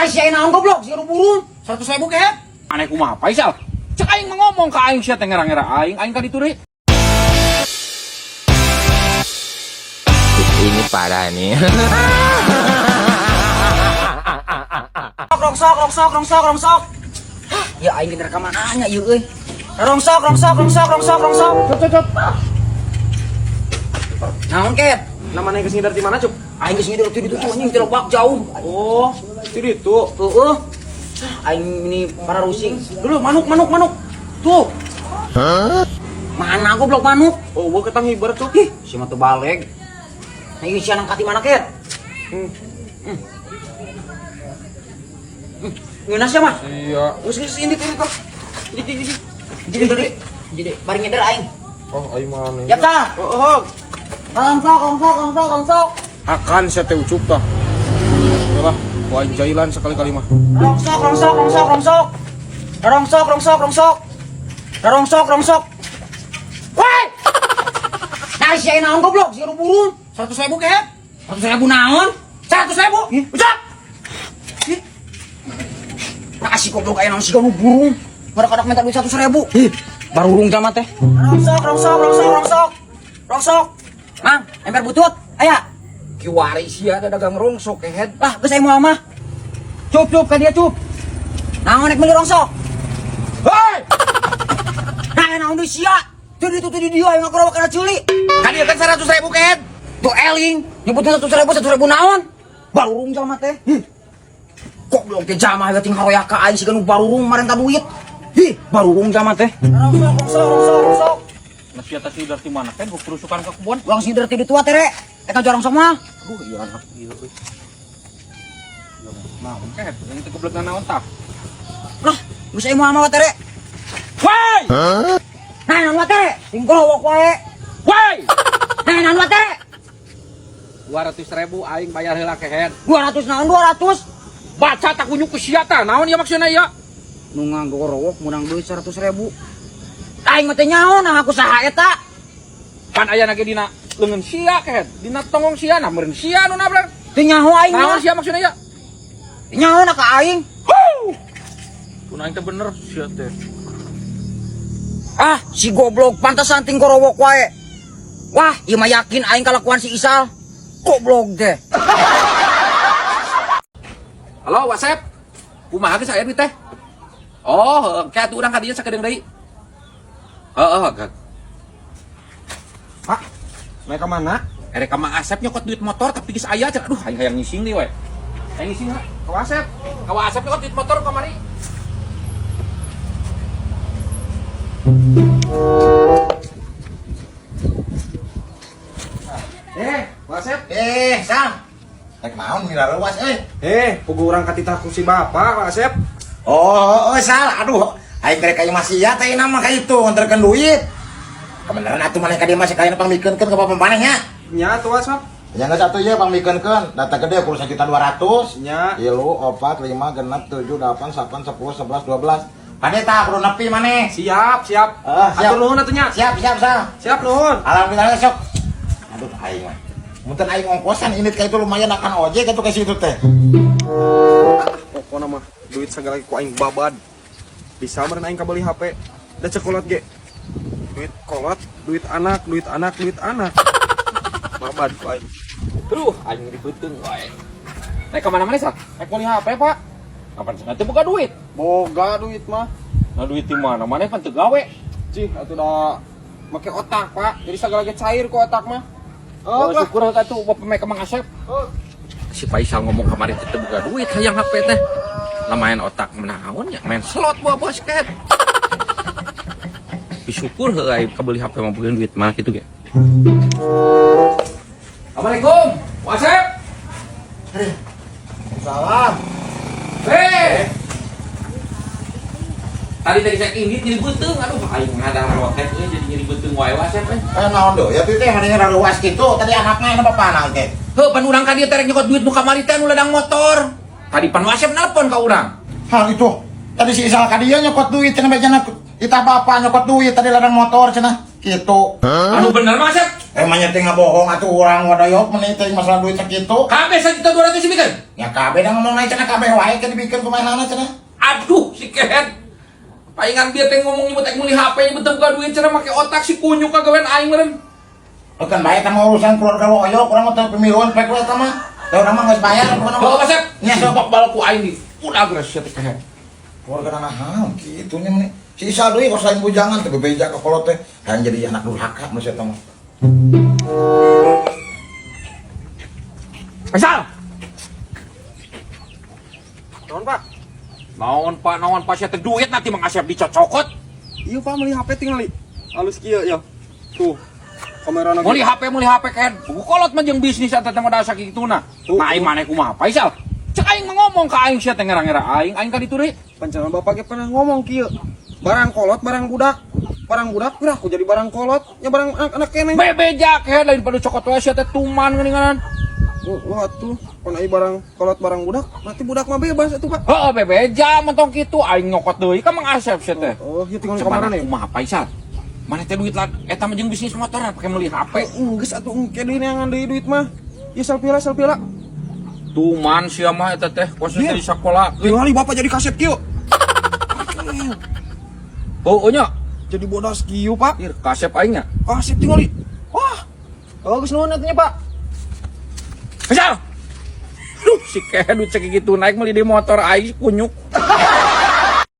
Nah, si aing naon goblok, si burung 100.000 ke. Aneh kumaha Faisal? Cek aing mah ngomong ka aing sia teh ngera-ngera aing ka ditu deui. Ini parah nih. Rongsok. Ya aing geus rekaman anya ieu euy. Rongsok. Cep. Naon ket? Namanya geus ngidar di mana, Cuk? Aing geus ngider di ditu anjing teh lobak jauh. Oh, di ditu. Heeh. Aing ini para rusing. Dulu manuk. Tuh. Mana goblok manuk? Oh, gua ketang hibar, Cuk. Ih, si mah teu baleg. Nah, ieu sian angkat di mana ket? Ngeunah sia mah? Iya. Geus ini kok. Jadi bari ngeder aing. Oh, aing mah aneh. Ya tah. Oh. Rongsok. Akan saya teh ucup tah. Yalah, ku aing jailan sekali-kali mah. Rongsok. Woi! Nah, si aing naon goblok, si burung 100.000 ke. 100.000 naon? 100.000? Ucap. Nah, si goblok aing naon si burung. Badak-badak minta duit 100.000. Barurung jamat teh. Rongsok. Mang, ember butut. Aya. Kiwari sia teh dagang rongsok kehet. Lah, geus aing moal mah. Cup ka dia cup. Naon nek meuli rongsok? Hei! Nah, naon deui sia? Teu di dia aing ngakurowak kana ceuli. Kan ieu kan 100.000 kehet. Tuh eling, nyebutnya 100.000 naon? Barurung jalma teh. Kok belum ke jama ya ting haroyak ka aing siga nu barurung marenta duit. Barurung jalma teh. Rongsok. Nasi atas ngidar di mana kan? Gua kerusukan ke kebun. Ulang sider ti ditu teh rek. Eta jorong sama. Aduh, iya anak ieu euy. Nah, kehet, yang teh goblok naon tah? Lah, geus aing moal mah teh rek. Woi! Nah, naon teh? Ting golowok wae. Woi! Nah, naon teh? 200.000 aing bayar heula kehet. 200 naon 200? Baca tak kunyu ku sia tah. Naon ieu maksudna ieu? Nu ngagorowok menang duit 100.000. Aing mah teh nyaon aku saha eta? Pan aya nage dina leungeun sia kehet. Dina tongong sia na meureun sia nu nabrak. Teu nyaho aing Naon mah. sia maksudna ieu? Teu nyaho ka aing. Kun aing teh bener sia teh. Ah, si goblok pantasan ting gorowok wae. Wah, ieu mah yakin aing kalakuan si Isal. Goblok teh. Halo, WhatsApp. Kumaha geus aya duit teh? Oh, kayak atuh urang ka dieu sakedeung deui. Heeh, Gak. Pak, mereka mana? Erek ka Mang Asep nyokot duit motor tapi geus aya cenah. Aduh, aing hayang ngising deui we. Aing ngising ha. Ka Asep. Ka Asep nyokot duit motor kamari. Wasep. Sang. Rek naon mira ruas Pugu urang katita ku si Bapak, Pak Asep. Sal. Aduh, aing rek aya masih ya teh nama ka itu nganterkeun duit. Kebenaran atuh maneh ka dieu masih kayana pamikeunkeun ka bapak maneh nya. Nya tuh Wasep. Ya geus atuh ye pamikeunkeun. Data gede kudu 1.200.000. Nya. 3, 4, 5, 6, 7, 8, 8, 10, 11, 12. Pade tah kudu nepi maneh. Siap. Siap. Atur nuhun atuh nya. Siap, Sal. Siap nuhun. Alhamdulillah sok. Aduh aing mah. Munten aing ongkosan ini kayak itu lumayan akan ojek atuh ka situ teh. Pokona mah duit segala ku aing babad. Bisa meureun aing kabeli HP. Da cekolot ge. Duit kolot, duit anak. Babad ku aing. Aduh, aing dibeuteung wae. Rek ka mana-mana sak? Rek beli HP, Pak. Kapan cenah teu boga duit? Boga duit mah. Nah, duit di mana? Maneh kan teu gawe. Cih, atuh da make otak, Pak. Jadi segala ge cair ku otak mah. Oh, syukur ka tuh bapak make Mang Asep. Si Faisal ngomong kemarin teu boga duit hayang HP teh. Lamayan otak menaon ya, main slot buah basket. Syukur heuy kabeli HP mah boga duit mah kitu ge. Assalamualaikum. Wasep. Salam. Tadi saya ini jadi beuteung, aduh aing ngadang roket euy jadi jadi beuteung wae Wasep euy. Naon deu? Ya teh maneh ruas kitu tadi anakna bapana teh. Heuh pan urang ka dieu teh rek nyokot duit nu kamari teh nu ladang motor. Tadi pan Wasep nelpon ka urang. Hal itu. Tadi si Isal ka dieu nyokot duit cenah bejana kita bapak nyokot duit tadi ladang motor cenah. Gitu. Anu bener Mang Asep. Emangnya teh bohong atuh urang wadayok meniteng masalah duit sakitu. Kabeh 1.200.000 bikin. Ya kabeh da ngomong naik cenah kabeh wae ke dibikeun kumaha cenah. Aduh si Ken. Palingan dia teh ngomong nyebut ek meuli HP nyebut buka duit cenah make otak si kunyuk kagawean aing meureun. Bukan bae eta mah urusan keluarga loyo, kurang teh pemiluan pek we eta mah. Teh urang mah geus bayar kumaha. Bawa Asep. Nya Sok balku aing di. Udah geus si teh. keluarga nahan kitu nya meni. Si Isa deui kos lain bujangan teh bebeja ka kolot teh hayang jadi anak durhaka nu eta mah. Asal. Naon Pak? Naon Pak sia teh duit nanti Mang Asep dicocokot. Iya Pak, meuli HP tinggali. Halus kieu ya. Tuh. Kamera Meuli HP Ken. Kolot mah jeung bisnis eta teh modal sakituna. Nah aing maneh kumaha Pak Isal? Cek aing mah ngomong ka aing sia teh ngira-ngira aing ka dituri. Pancangan Bapak ge pernah ngomong kieu. Barang kolot, barang budak. Barang budak gerah aku jadi barang kolot, ya barang anak-anak keneh. Bebeja Ken lain pada cokot wae sia teh tuman geuningan. Wah tuh, pon ai barang kolot barang budak, nanti budak mah bebas atuh Pak. Heeh bebeja mentong kitu aing nyokot deui ka Mang Asep sia teh. Oh, ieu tinggal kamera nih. Kumaha Pak Isal? Maneh teh duit lah eta mah jeung bisnis motor pake meuli HP. Geus atuh engke deui neangan deui duit mah. Ieu salpila. Tuman sia mah eta teh kosnya di sakola. Tinggali Bapak jadi kasep kieu. Oh nya Jadi bodas kieu Pak. ieu kasep aing nya. Kasep tinggali. Wah. Bagus nuhun atunya Pak. Asal. Duh si Ken duit cek gitu naik meuli di motor aing kunyuk.